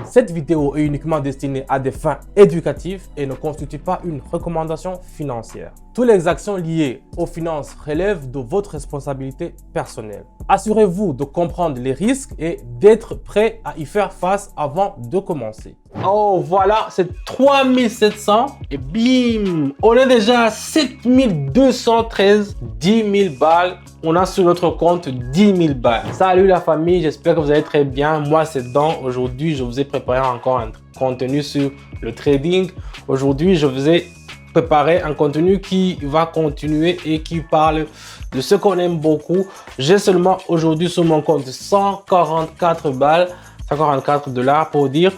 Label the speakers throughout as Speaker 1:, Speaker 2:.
Speaker 1: Cette vidéo est uniquement destinée à des fins éducatives et ne constitue pas une recommandation financière. Toutes les actions liées aux finances relèvent de votre responsabilité personnelle. Assurez-vous de comprendre les risques et d'être prêt à y faire face avant de commencer. Oh voilà, c'est 3700 et bim, on est déjà à 7213, 10 000 balles. On a sur notre compte 10 000 balles. Salut la famille, j'espère que vous allez très bien. Moi c'est Dan. Aujourd'hui, je vous ai préparé encore un contenu sur le trading. Aujourd'hui, je vous ai préparé un contenu qui va continuer et qui parle de ce qu'on aime beaucoup. J'ai seulement aujourd'hui sur mon compte 144 balles, 144 $ pour dire.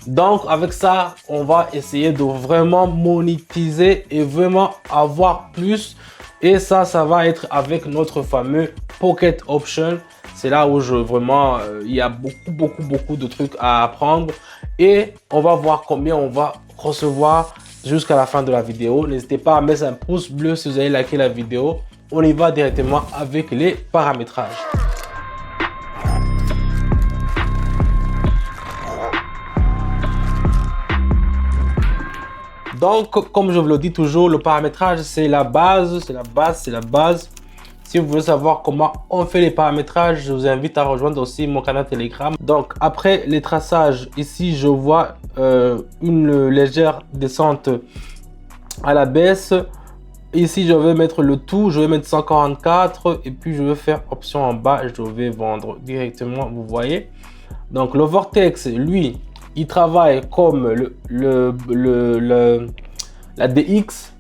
Speaker 1: Donc avec ça, on va essayer de vraiment monétiser et vraiment avoir plus. Et ça va être avec notre fameux Pocket Option. C'est là où il y a beaucoup de trucs à apprendre. Et on va voir combien on va recevoir jusqu'à la fin de la vidéo. N'hésitez pas à mettre un pouce bleu si vous avez liké la vidéo. On y va directement avec les paramétrages. Donc, comme je vous le dis toujours, le paramétrage, c'est la base. Si vous voulez savoir comment on fait les paramétrages, je vous invite à rejoindre aussi mon canal Telegram. Donc, après les traçages, ici, je vois une légère descente à la baisse. Ici, je vais mettre le tout. Je vais mettre 144 et puis je vais faire option en bas. Je vais vendre directement, vous voyez. Donc, le Vortex, lui, il travaille comme la DX.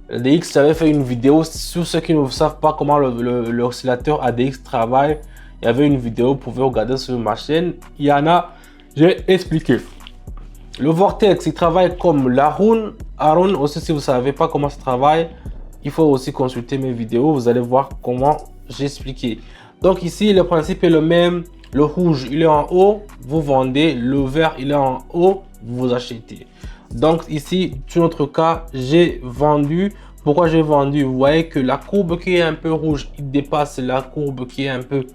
Speaker 1: La DX, j'avais fait une vidéo sur ceux qui ne savent pas comment l'oscillateur ADX travaille. Il y avait une vidéo, vous pouvez regarder sur ma chaîne. Il y en a, j'ai expliqué. Le Vortex, il travaille comme l'Arun. Arun aussi, si vous ne savez pas comment ça travaille, il faut aussi consulter mes vidéos. Vous allez voir comment j'ai expliqué. Donc ici, le principe est le même. Le rouge, il est en haut, vous vendez. Le vert, il est en haut, vous achetez. Donc ici, sur notre cas, j'ai vendu. Pourquoi j'ai vendu? Vous voyez que la courbe qui est un peu rouge, il dépasse la courbe qui est un peu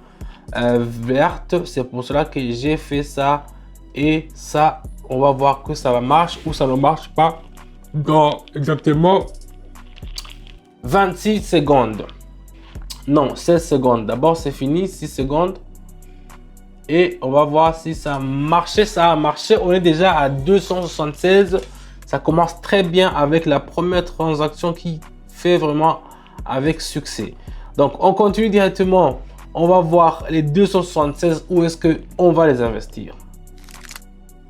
Speaker 1: verte. C'est pour cela que j'ai fait ça. Et ça, on va voir que ça marche ou ça ne marche pas dans exactement 26 secondes. Non, 16 secondes. D'abord, c'est fini, 6 secondes. Et on va voir si ça a marché. Ça a marché. On est déjà à 276. Ça commence très bien avec la première transaction qui fait vraiment avec succès. Donc, on continue directement. On va voir les 276. Où est-ce qu'on va les investir?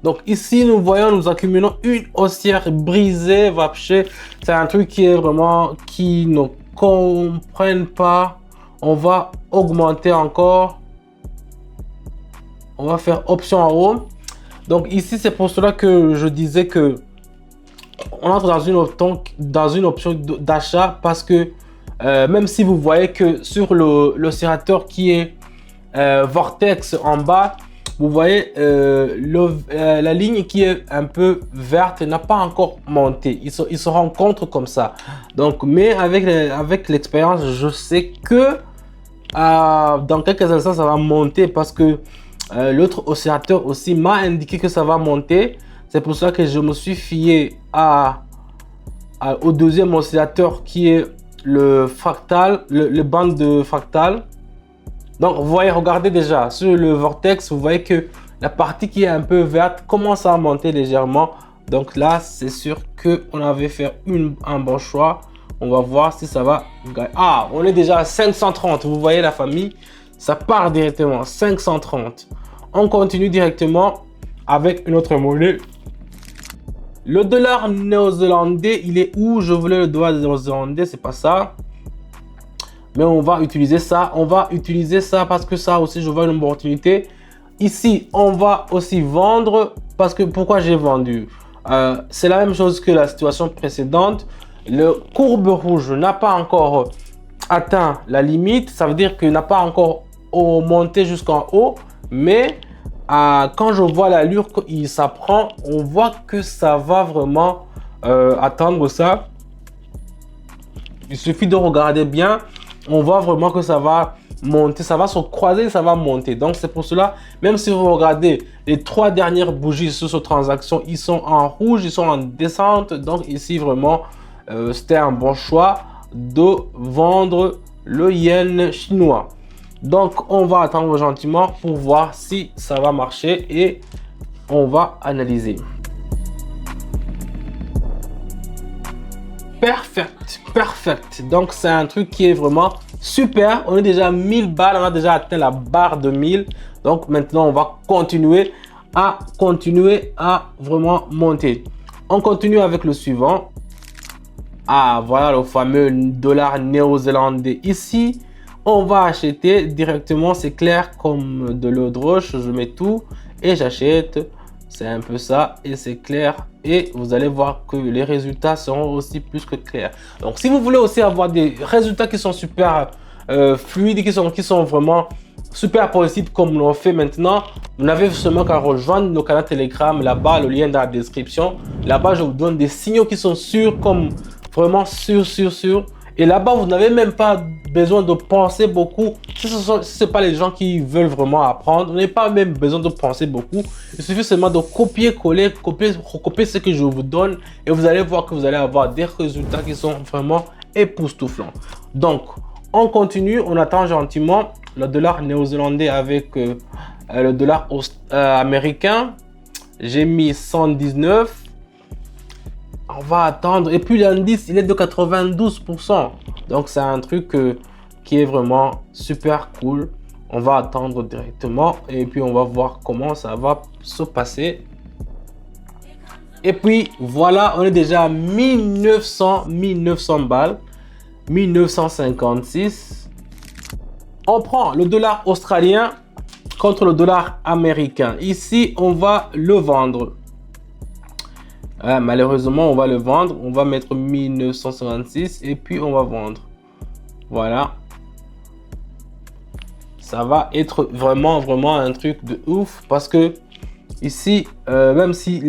Speaker 1: Donc ici, nous voyons, nous accumulons une haussière brisée. Vapché, c'est un truc qui est vraiment qui ne comprennent pas. On va augmenter encore. On va faire option en haut. Donc ici, c'est pour cela que je disais que on entre dans une option d'achat parce que même si vous voyez que sur l'oscillateur qui est Vortex en bas, vous voyez la ligne qui est un peu verte n'a pas encore monté. Il se rencontre comme ça. Donc, mais avec l'expérience, je sais que dans quelques instants, ça va monter parce que l'autre oscillateur aussi m'a indiqué que ça va monter. C'est pour ça que je me suis fié au deuxième oscillateur qui est le fractal, le band de fractal. Donc vous voyez, regardez déjà sur le Vortex, vous voyez que la partie qui est un peu verte commence à monter légèrement. Donc là, c'est sûr qu'on avait fait un bon choix. On va voir si ça va gagner. Ah, on est déjà à 530. Vous voyez la famille, ça part directement 530. On continue directement avec une autre monnaie. Le dollar néo-zélandais, il est où? Je voulais le dollar néo-zélandais, c'est pas ça. Mais on va utiliser ça. On va utiliser ça parce que ça aussi, je vois une opportunité. Ici, on va aussi vendre parce que pourquoi j'ai vendu? C'est la même chose que la situation précédente. Le courbe rouge n'a pas encore atteint la limite. Ça veut dire qu'il n'a pas encore monté jusqu'en haut. Mais quand je vois l'allure qu'il s'apprend, on voit que ça va vraiment atteindre ça. Il suffit de regarder bien. On voit vraiment que ça va monter, ça va se croiser, ça va monter. Donc c'est pour cela, même si vous regardez les 3 dernières bougies sur cette transaction, ils sont en rouge, ils sont en descente. Donc ici vraiment, c'était un bon choix de vendre le yen chinois. Donc on va attendre gentiment pour voir si ça va marcher et on va analyser. Perfect. Donc c'est un truc qui est vraiment super. On est déjà 1000 balles, on a déjà atteint la barre de 1000. Donc maintenant on va continuer à vraiment monter. On continue avec le suivant. Ah, voilà le fameux dollar néo-zélandais. Ici, on va acheter directement, c'est clair, comme de l'eau de roche. Je mets tout et j'achète. C'est un peu ça et c'est clair. Et vous allez voir que les résultats seront aussi plus que clairs. Donc, si vous voulez aussi avoir des résultats qui sont super fluides, qui sont vraiment super possibles comme l'on fait maintenant, vous n'avez seulement qu'à rejoindre nos canaux Telegram. Là-bas, le lien dans la description. Là-bas, je vous donne des signaux qui sont sûrs, comme vraiment sûr. Et là-bas, vous n'avez même pas besoin de penser beaucoup. Si ce n'est pas les gens qui veulent vraiment apprendre, vous n'avez pas même besoin de penser beaucoup. Il suffit seulement de copier-coller, recopier ce que je vous donne. Et vous allez voir que vous allez avoir des résultats qui sont vraiment époustouflants. Donc, on continue, on attend gentiment le dollar néo-zélandais avec le dollar américain. J'ai mis 119. On va attendre. Et puis l'indice, il est de 92%. Donc c'est un truc qui est vraiment super cool. On va attendre directement. Et puis on va voir comment ça va se passer. Et puis voilà, on est déjà à 1900 balles. 1956. On prend le dollar australien contre le dollar américain. Ici, on va le vendre. Malheureusement, on va le vendre. On va mettre 1956 et puis on va vendre. Voilà. Ça va être vraiment un truc de ouf parce que ici, même si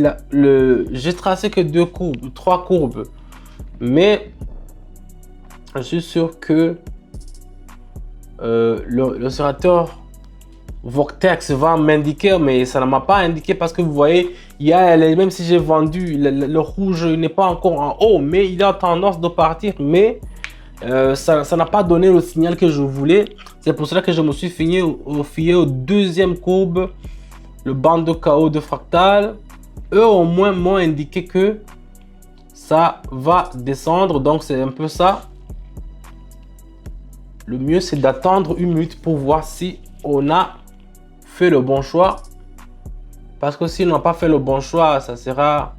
Speaker 1: j'ai tracé que 2 courbes, 3 courbes, mais je suis sûr que l'oscillateur Vortex va m'indiquer, mais ça ne m'a pas indiqué parce que vous voyez, il y a, même si j'ai vendu, le rouge n'est pas encore en haut, mais il a tendance de partir, mais ça n'a pas donné le signal que je voulais. C'est pour cela que je me suis fié au deuxième courbe, le banc de chaos de fractal. Eux au moins m'ont indiqué que ça va descendre, donc c'est un peu ça. Le mieux c'est d'attendre une minute pour voir si on a fait le bon choix, parce que si on n'a pas fait le bon choix, ça sera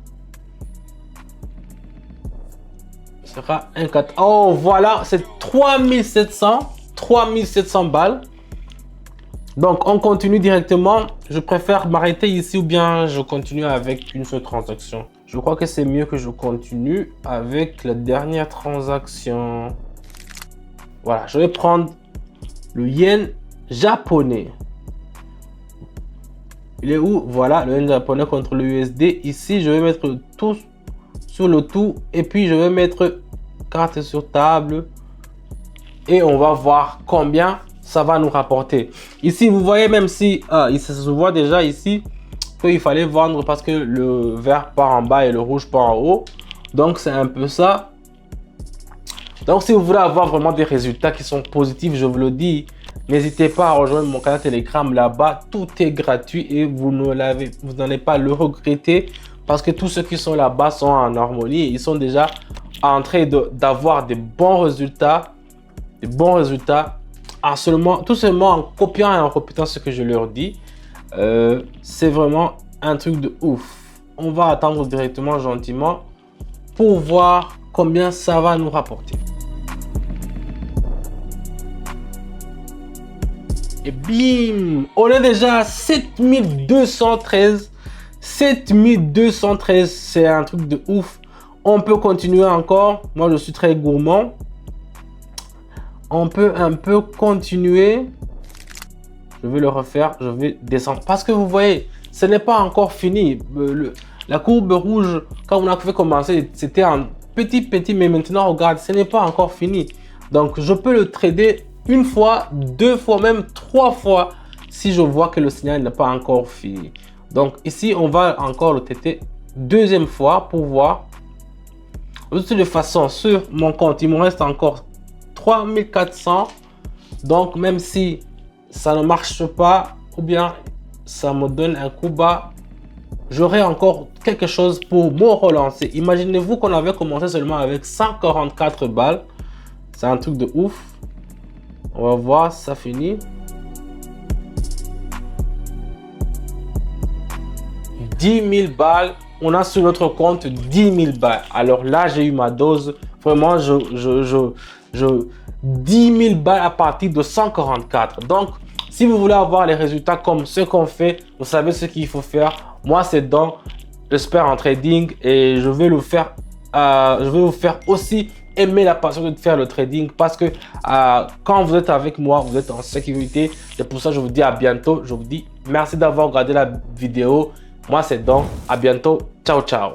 Speaker 1: un 4. Oh voilà, c'est 3700 balles. Donc on continue directement. Je préfère m'arrêter ici ou bien je continue avec une seule transaction. Je crois que c'est mieux que je continue avec la dernière transaction. Voilà, je vais prendre le yen japonais. Il est où? Voilà, le yen japonais contre le USD. Ici, je vais mettre tout sur le tout. Et puis, je vais mettre carte sur table. Et on va voir combien ça va nous rapporter. Ici, vous voyez, même si il se voit déjà ici qu'il fallait vendre parce que le vert part en bas et le rouge part en haut. Donc, c'est un peu ça. Donc, si vous voulez avoir vraiment des résultats qui sont positifs, je vous le dis, n'hésitez pas à rejoindre mon canal Telegram. Là-bas, tout est gratuit et vous n'allez pas le regretter parce que tous ceux qui sont là-bas sont en harmonie et ils sont déjà en train d'avoir des bons résultats. Tout seulement en copiant et en répétant ce que je leur dis. C'est vraiment un truc de ouf. On va attendre directement gentiment pour voir combien ça va nous rapporter. Et bim, on est déjà à 7213. 7213, c'est un truc de ouf. On peut continuer encore. Moi, je suis très gourmand. On peut un peu continuer. Je vais le refaire. Je vais descendre. Parce que vous voyez, ce n'est pas encore fini. La courbe rouge, quand on a fait commencer, c'était un petit. Mais maintenant, regarde, ce n'est pas encore fini. Donc, je peux le trader une fois, deux fois, même trois fois si je vois que le signal n'est pas encore fini. Donc ici, on va encore le tester deuxième fois pour voir. De toute façon, sur mon compte, il me reste encore 3400. Donc même si ça ne marche pas ou bien ça me donne un coup bas, j'aurai encore quelque chose pour me relancer. Imaginez-vous qu'on avait commencé seulement avec 144 balles. C'est un truc de ouf. On va voir, ça finit. 10 000 balles. On a sur notre compte 10 000 balles. Alors là, j'ai eu ma dose. Vraiment, 10 000 balles à partir de 144. Donc, si vous voulez avoir les résultats comme ce qu'on fait, vous savez ce qu'il faut faire. Moi, c'est dans Expert en trading et je vais le faire. Je vais vous faire aussi aimer la passion de faire le trading parce que quand vous êtes avec moi, vous êtes en sécurité. C'est pour ça que je vous dis à bientôt. Je vous dis merci d'avoir regardé la vidéo. Moi, c'est Don. À bientôt. Ciao, ciao.